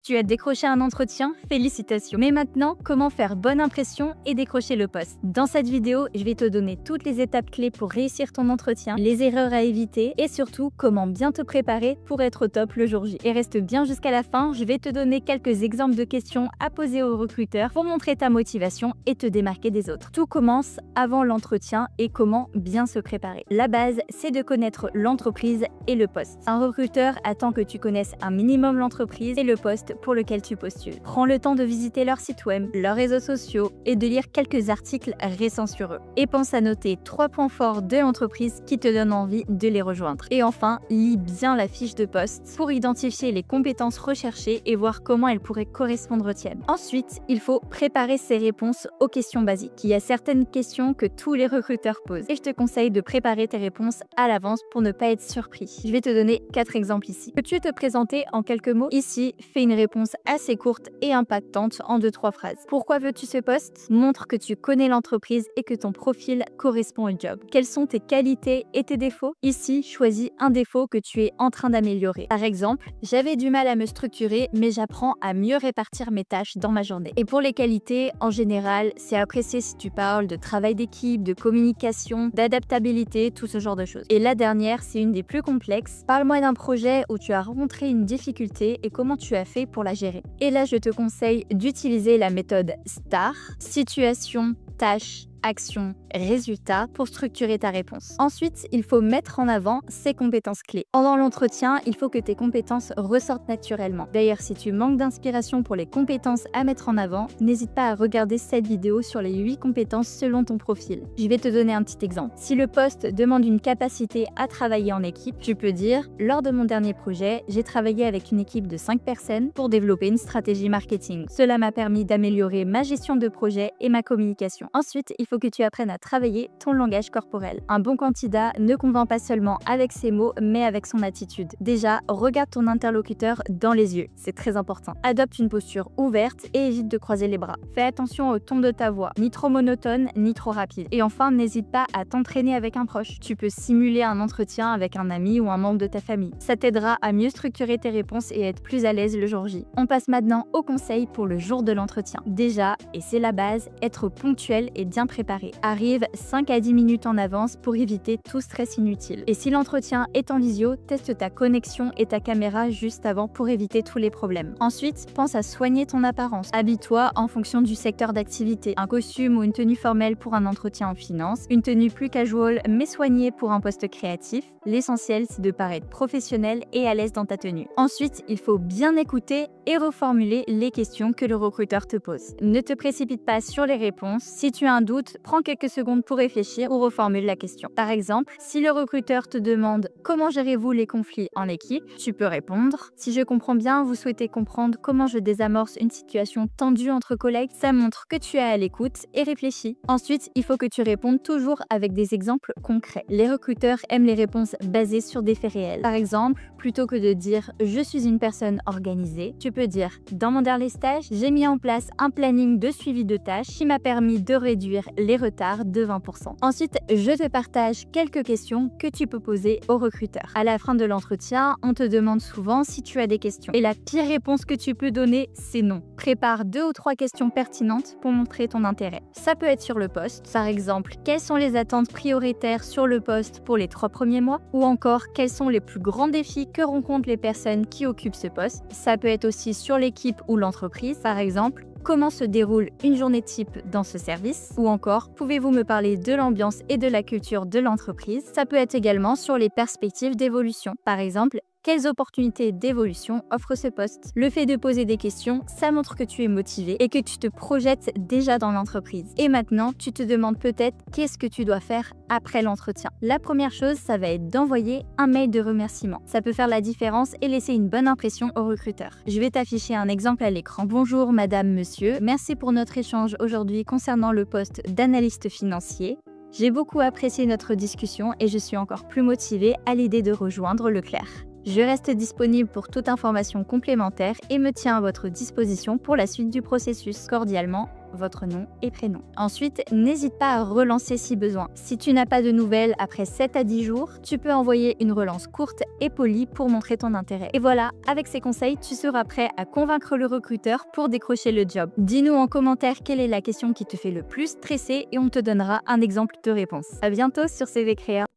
Tu as décroché un entretien? Félicitations! Mais maintenant, comment faire bonne impression et décrocher le poste? Dans cette vidéo, je vais te donner toutes les étapes clés pour réussir ton entretien, les erreurs à éviter et surtout comment bien te préparer pour être au top le jour J. Et reste bien jusqu'à la fin, je vais te donner quelques exemples de questions à poser aux recruteurs pour montrer ta motivation et te démarquer des autres. Tout commence avant l'entretien et comment bien se préparer. La base, c'est de connaître l'entreprise et le poste. Un recruteur attend que tu connaisses un minimum l'entreprise et le poste pour lequel tu postules. Prends le temps de visiter leur site web, leurs réseaux sociaux et de lire quelques articles récents sur eux. Et pense à noter 3 points forts de l'entreprise qui te donnent envie de les rejoindre. Et enfin, lis bien la fiche de poste pour identifier les compétences recherchées et voir comment elles pourraient correspondre aux tiennes. Ensuite, il faut préparer ses réponses aux questions basiques. Il y a certaines questions que tous les recruteurs posent et je te conseille de préparer tes réponses à l'avance pour ne pas être surpris. Je vais te donner 4 exemples ici. Peux-tu te présenter en quelques mots? Ici, fais une réponse assez courte et impactante en 2-3 phrases. Pourquoi veux-tu ce poste? Montre que tu connais l'entreprise et que ton profil correspond au job. Quelles sont tes qualités et tes défauts? Ici, choisis un défaut que tu es en train d'améliorer. Par exemple, j'avais du mal à me structurer, mais j'apprends à mieux répartir mes tâches dans ma journée. Et pour les qualités, en général, c'est apprécié si tu parles de travail d'équipe, de communication, d'adaptabilité, tout ce genre de choses. Et la dernière, c'est une des plus complexes. Parle-moi d'un projet où tu as rencontré une difficulté et comment tu as fait pour la gérer. Et là, je te conseille d'utiliser la méthode STAR, situation, tâche, action, résultat pour structurer ta réponse. Ensuite, il faut mettre en avant ses compétences clés. Pendant l'entretien, il faut que tes compétences ressortent naturellement. D'ailleurs, si tu manques d'inspiration pour les compétences à mettre en avant, n'hésite pas à regarder cette vidéo sur les 8 compétences selon ton profil. Je vais te donner un petit exemple. Si le poste demande une capacité à travailler en équipe, tu peux dire: lors de mon dernier projet, j'ai travaillé avec une équipe de 5 personnes pour développer une stratégie marketing. Cela m'a permis d'améliorer ma gestion de projet et ma communication. Ensuite, il faut que tu apprennes à travailler ton langage corporel. Un bon candidat ne convainc pas seulement avec ses mots, mais avec son attitude. Déjà, regarde ton interlocuteur dans les yeux, c'est très important. Adopte une posture ouverte et évite de croiser les bras. Fais attention au ton de ta voix, ni trop monotone, ni trop rapide. Et enfin, n'hésite pas à t'entraîner avec un proche. Tu peux simuler un entretien avec un ami ou un membre de ta famille. Ça t'aidera à mieux structurer tes réponses et à être plus à l'aise le jour J. On passe maintenant aux conseils pour le jour de l'entretien. Déjà, et c'est la base, être ponctuel et bien préparé. Arrive 5 à 10 minutes en avance pour éviter tout stress inutile. Et si l'entretien est en visio, teste ta connexion et ta caméra juste avant pour éviter tous les problèmes. Ensuite, pense à soigner ton apparence. Habille-toi en fonction du secteur d'activité. Un costume ou une tenue formelle pour un entretien en finance, une tenue plus casual mais soignée pour un poste créatif. L'essentiel, c'est de paraître professionnel et à l'aise dans ta tenue. Ensuite, il faut bien écouter et reformuler les questions que le recruteur te pose. Ne te précipite pas sur les réponses. Si tu as un doute, prends quelques secondes pour réfléchir ou reformule la question. Par exemple, si le recruteur te demande comment gérez-vous les conflits en équipe, tu peux répondre: si je comprends bien, vous souhaitez comprendre comment je désamorce une situation tendue entre collègues. Ça montre que tu es à l'écoute et réfléchis. Ensuite, il faut que tu répondes toujours avec des exemples concrets. Les recruteurs aiment les réponses basées sur des faits réels. Par exemple, plutôt que de dire je suis une personne organisée, tu peux dire: dans mon dernier stage, j'ai mis en place un planning de suivi de tâches qui m'a permis de réduire les retards de 20%. Ensuite, je te partage quelques questions que tu peux poser au recruteur. À la fin de l'entretien, on te demande souvent si tu as des questions. Et la pire réponse que tu peux donner, c'est non. Prépare 2 ou 3 questions pertinentes pour montrer ton intérêt. Ça peut être sur le poste, par exemple, quelles sont les attentes prioritaires sur le poste pour les 3 premiers mois? Ou encore, quels sont les plus grands défis que rencontrent les personnes qui occupent ce poste? Ça peut être aussi sur l'équipe ou l'entreprise, par exemple, comment se déroule une journée type dans ce service? Ou encore, pouvez-vous me parler de l'ambiance et de la culture de l'entreprise? Ça peut être également sur les perspectives d'évolution. Par exemple, quelles opportunités d'évolution offre ce poste? Le fait de poser des questions, ça montre que tu es motivé et que tu te projettes déjà dans l'entreprise. Et maintenant, tu te demandes peut-être qu'est-ce que tu dois faire après l'entretien. La première chose, ça va être d'envoyer un mail de remerciement. Ça peut faire la différence et laisser une bonne impression au recruteur. Je vais t'afficher un exemple à l'écran. Bonjour madame, monsieur, merci pour notre échange aujourd'hui concernant le poste d'analyste financier. J'ai beaucoup apprécié notre discussion et je suis encore plus motivée à l'idée de rejoindre Leclerc. Je reste disponible pour toute information complémentaire et me tiens à votre disposition pour la suite du processus. Cordialement, votre nom et prénom. Ensuite, n'hésite pas à relancer si besoin. Si tu n'as pas de nouvelles après 7 à 10 jours, tu peux envoyer une relance courte et polie pour montrer ton intérêt. Et voilà, avec ces conseils, tu seras prêt à convaincre le recruteur pour décrocher le job. Dis-nous en commentaire quelle est la question qui te fait le plus stresser et on te donnera un exemple de réponse. À bientôt sur CV Créa.